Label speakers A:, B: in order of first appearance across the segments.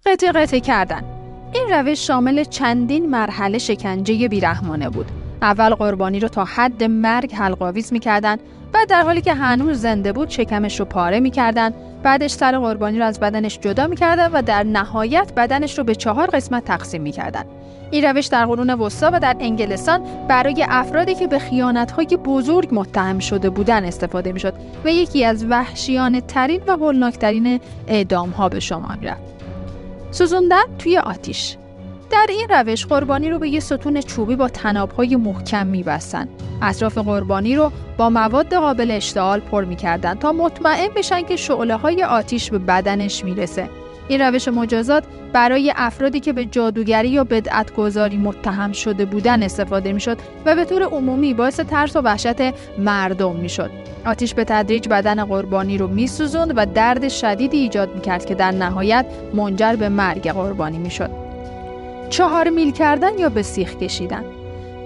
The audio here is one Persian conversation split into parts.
A: قطع قطع کردن. این روش شامل چندین مرحله شکنجه بیرحمانه بود. اول قربانی رو تا حد مرگ حلق‌آویز می‌کردن، بعد در حالی که هنوز زنده بود شکمش رو پاره می‌کردن، بعدش سر قربانی رو از بدنش جدا می‌کردن و در نهایت بدنش رو به 4 قسمت تقسیم می‌کردن. این روش در قرون وسطی و در انگلستان برای افرادی که به خیانت‌های بزرگ متهم شده بودند استفاده می‌شد و یکی از وحشیانه‌ترین و هولناک‌ترین اعدام‌ها به شمار می‌رفت. سوزوندن توی آتیش. در این روش قربانی رو به یه ستون چوبی با طناب‌های محکم می‌بستن. اطراف قربانی رو با مواد قابل اشتعال پر می‌کردن تا مطمئن بشن که شعله‌های آتیش به بدنش میرسه. این روش مجازات برای افرادی که به جادوگری یا بدعت‌گذاری متهم شده بودن استفاده می‌شد و به طور عمومی باعث ترس و وحشت مردم می‌شد. آتیش به تدریج بدن قربانی رو می‌سوزوند و درد شدیدی ایجاد می‌کرد که در نهایت منجر به مرگ قربانی می‌شد. 4 میل کردن یا به سیخ کشیدن.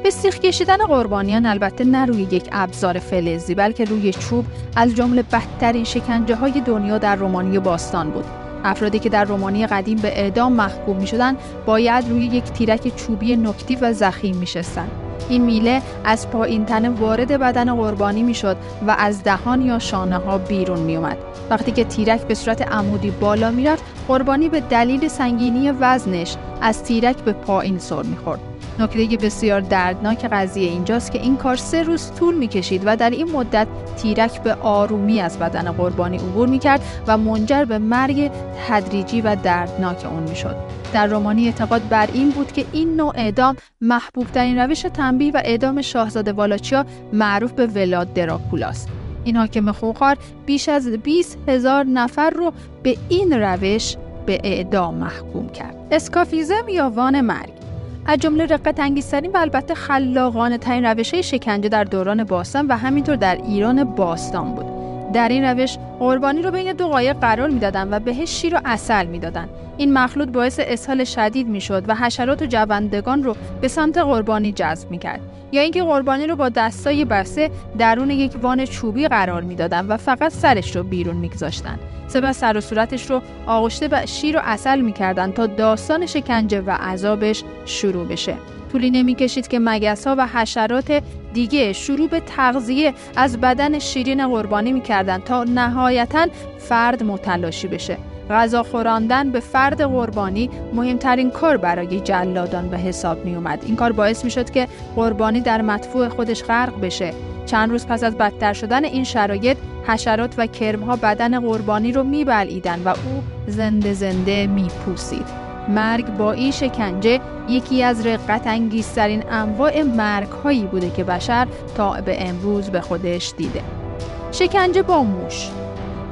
A: به سیخ کشیدن قربانیان البته نه روی یک ابزار فلزی بلکه روی چوب از جمله بدترین شکنجه‌های دنیا در رومانی باستان بود. افرادی که در رومانی قدیم به اعدام محکوم می‌شدند باید روی یک تیرک چوبی نوک‌تیو و ضخیم می‌شستند. این میله از پایین تنه وارد بدن قربانی می‌شد و از دهان یا شانه‌ها بیرون می‌آمد. وقتی که تیرک به صورت عمودی بالا می‌رفت، قربانی به دلیل سنگینی وزنش از تیرک به پایین سر می‌خورد. نکته بسیار دردناک قضیه اینجاست که این کار 3 روز طول می‌کشید و در این مدت تیرک به آرومی از بدن قربانی عبور می‌کرد و منجر به مرگ تدریجی و دردناک اون می‌شد. در رومانی اعتقاد بر این بود که این نوع اعدام محبوب‌ترین روش تنبیه و اعدام شاهزاده والاچیا معروف به ولاد دراکولاست. این حاکم خونخوار بیش از 20,000 نفر رو به این روش به اعدام محکوم کرد. اسکافیزم یا وان مرگ از جمله رقت انگیزترین و البته خلاقانه ترین روش‌های شکنجه در دوران باستان و همینطور در ایران باستان بود. در این روش قربانی رو بین 2 قایق قرار میدادن و بهش شیر و عسل میدادن. این مخلوط باعث اسهال شدید میشد و حشرات و جوندگان رو به سمت قربانی جذب میکرد. یا اینکه قربانی رو با دستای بسته درون یک وان چوبی قرار میدادن و فقط سرش رو بیرون میگذاشتن. سپس سر و صورتش رو آغشته به شیر و عسل میکردن تا داستان شکنجه و عذابش شروع بشه. طولی نمیکشید که مگس‌ها و حشرات دیگه شروع به تغذیه از بدن شیرین قربانی میکردن تا نهایتاً فرد متلاشی بشه. غذا خوراندن به فرد قربانی مهمترین کار برای جلادان به حساب می اومد. این کار باعث می شد که قربانی در مدفوع خودش غرق بشه. چند روز پس از بدتر شدن این شرایط، حشرات و کرم‌ها بدن قربانی رو می بلعیدن و او زنده زنده می پوسید. مرگ با این شکنجه یکی از رقت انگیزترین انواع مرگ‌هایی بوده که بشر تا به امروز به خودش دیده. شکنجه با موش.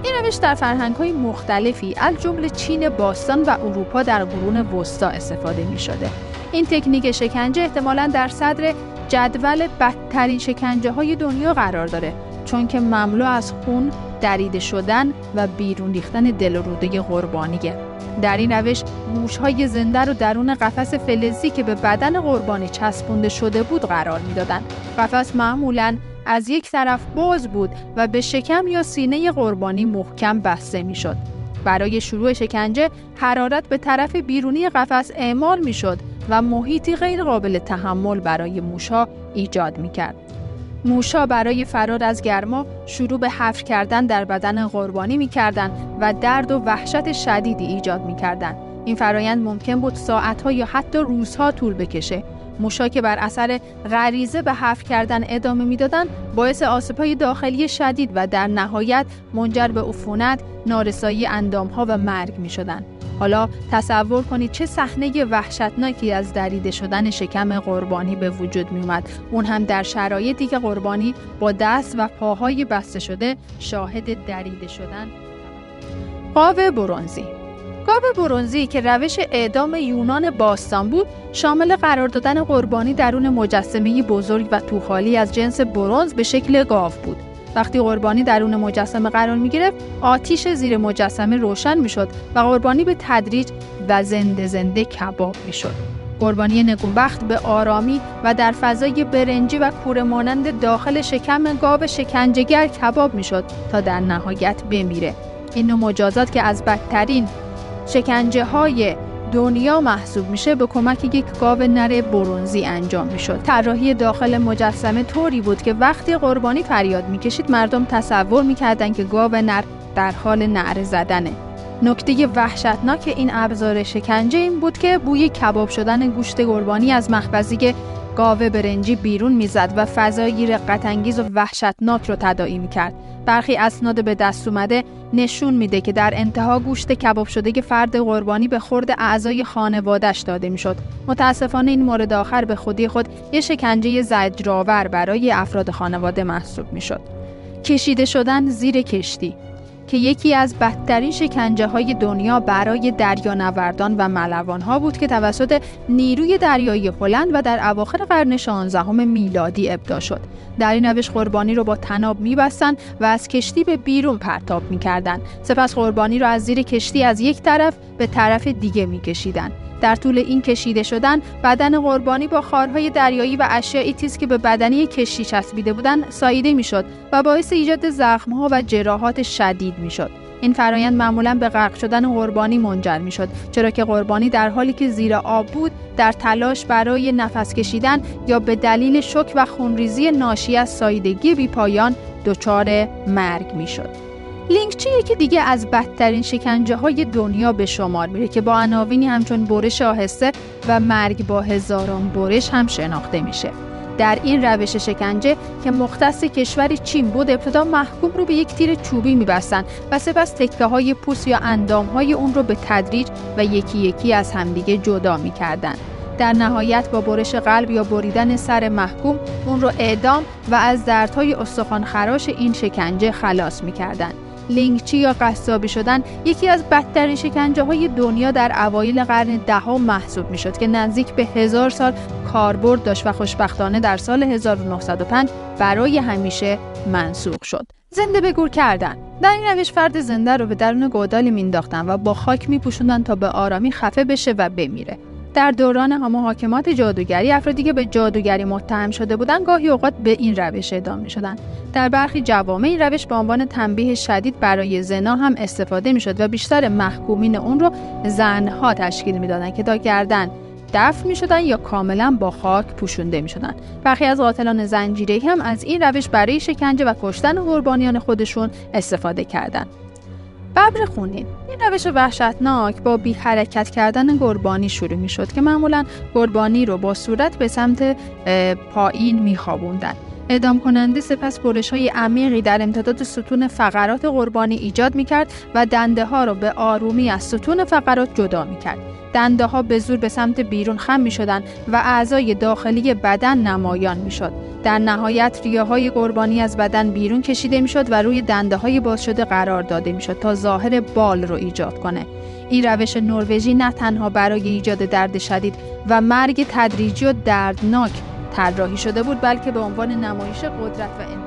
A: این روش در فرهنگ‌های مختلفی از جمله چین باستان و اروپا در قرون وسطی استفاده می‌شده. این تکنیک شکنجه احتمالاً در صدر جدول بدترین شکنجه‌های دنیا قرار داره، چون که مملو از خون، دریده شدن و بیرون ریختن دل و روده قربانیه. در این روش موش‌های زنده رو درون قفس فلزی که به بدن قربانی چسبونده شده بود قرار می‌دادن. قفس معمولاً از یک طرف باز بود و به شکم یا سینه قربانی محکم بسته می‌شد. برای شروع شکنجه حرارت به طرف بیرونی قفس اعمال می‌شد و محیطی غیر قابل تحمل برای موش‌ها ایجاد می‌کرد. موش‌ها برای فرار از گرما شروع به حفر کردن در بدن قربانی می‌کردند و درد و وحشت شدیدی ایجاد می‌کردند. این فرایند ممکن بود ساعت‌ها یا حتی روزها طول بکشه. موش‌ها که بر اثر غریزه به حفر کردن ادامه می‌دادند، باعث آسیب‌های داخلی شدید و در نهایت منجر به عفونت، نارسایی اندام‌ها و مرگ می‌شدند. حالا تصور کنید چه صحنه وحشتناکی از دریده شدن شکم قربانی به وجود می‌آمد، اون هم در شرایطی که قربانی با دست و پاهای بسته شده شاهد دریده شدن. قاو برنزی. گاو برنزی که روش اعدام یونان باستان بود، شامل قرار دادن قربانی درون مجسمه بزرگ و توخالی از جنس برنز به شکل گاو بود. وقتی قربانی درون مجسمه قرار می گرفت، آتیش زیر مجسمه روشن می شد و قربانی به تدریج و زنده زنده کباب می شد. قربانی نگونبخت به آرامی و در فضای برنجی و کوره مانند داخل شکم گاو شکنجهگر کباب می شد تا در نهایت بمیره. این نوع مجازات که از بدترین شکنجه های دنیا محسوب میشه به کمک یک گاو نر برنزی انجام میشد. طراحی داخل مجسمه طوری بود که وقتی قربانی فریاد میکشید مردم تصور میکردن که گاو نر در حال نعره زدنه. نکته وحشتناک این ابزار شکنجه این بود که بوی کباب شدن گوشت قربانی از مخبزی گاو برنجی بیرون میزد و فضایی رقت‌انگیز و وحشتناک رو تداعی میکرد. برخی اسناد به دست اومده نشون میده که در انتها گوشت کباب شده فرد قربانی به خورد اعضای خانواده‌اش داده میشد. متاسفانه این مورد آخر به خودی خود یک شکنجه زجرآور برای افراد خانواده محسوب میشد. کشیده شدن زیر کشتی که یکی از بدترین شکنجه‌های دنیا برای دریانوردان و ملوان‌ها بود که توسط نیروی دریایی هلند و در اواخر قرن 16 میلادی ابداع شد. در این روش قربانی رو با طناب می‌بستن و از کشتی به بیرون پرتاب می‌کردند. سپس قربانی رو از زیر کشتی از یک طرف به طرف دیگه می‌کشیدند. در طول این کشیده شدن بدن قربانی با خارهای دریایی و اشیاء تیز که به بدنه کشتی چسبیده بودند ساییده میشد و باعث ایجاد زخم‌ها و جراحات شدید میشد. این فرایند معمولاً به غرق شدن قربانی منجر میشد، چرا که قربانی در حالی که زیر آب بود در تلاش برای نفس کشیدن یا به دلیل شوک و خونریزی ناشی از ساییدگی بی‌پایان دچار مرگ میشد. لینگچی که دیگه از بدترین شکنجه‌های دنیا به شمار میره که با عناوینی همچون برش آهسته و مرگ با هزاران برش هم شناخته میشه. در این روش شکنجه که مختص کشور چین بود، ابتدا محکوم رو به یک تیر چوبی می‌بستن و سپس تکه‌های پوست یا اندام‌های اون رو به تدریج و یکی یکی از همدیگه جدا می‌کردن. در نهایت با برش قلب یا بریدن سر محکوم اون رو اعدام و از دردهای استخوان‌خراش این شکنجه خلاص می‌کردن. لینگچی یا قصابی شدن یکی از بدترین شکنجه‌های دنیا در اوایل قرن دهم محسوب می‌شد که نزدیک به 1000 سال کاربرد داشت و خوشبختانه در سال 1905 برای همیشه منسوخ شد. زنده به گور کردن. در این روش فرد زنده رو به درون گودالی مینداختن و با خاک میپوشوندن تا به آرامی خفه بشه و بمیره. در دوران محاکمات جادوگری افرادی که به جادوگری متهم شده بودند گاهی اوقات به این روش اعدام می‌شدند. در برخی جوامع این روش به عنوان تنبیه شدید برای زنا هم استفاده می‌شد و بیشتر محکومین اون رو زنها تشکیل می‌دادند که تا گردن دفن می‌شدند یا کاملا با خاک پوشونده می‌شدند. برخی از قاتلان زنجیره‌ای هم از این روش برای شکنجه و کشتن قربانیان خودشون استفاده کردند. ببر خونین. این روش وحشتناک با بی حرکت کردن قربانی شروع می شد که معمولاً قربانی رو با صورت به سمت پایین می خوابوندن. اعدام کننده سپس برش‌های عمیقی در امتداد ستون فقرات قربانی ایجاد می کرد و دنده ها رو به آرومی از ستون فقرات جدا می کرد. دنده ها به زور به سمت بیرون خم می شدن و اعضای داخلی بدن نمایان می شد. در نهایت ریه‌های قربانی از بدن بیرون کشیده می شد و روی دنده های باز شده قرار داده می شد تا ظاهر بال رو ایجاد کنه. این روش نروژی نه تنها برای ایجاد درد شدید و مرگ تدریجی و دردناک طراحی شده بود، بلکه به عنوان نمایش قدرت و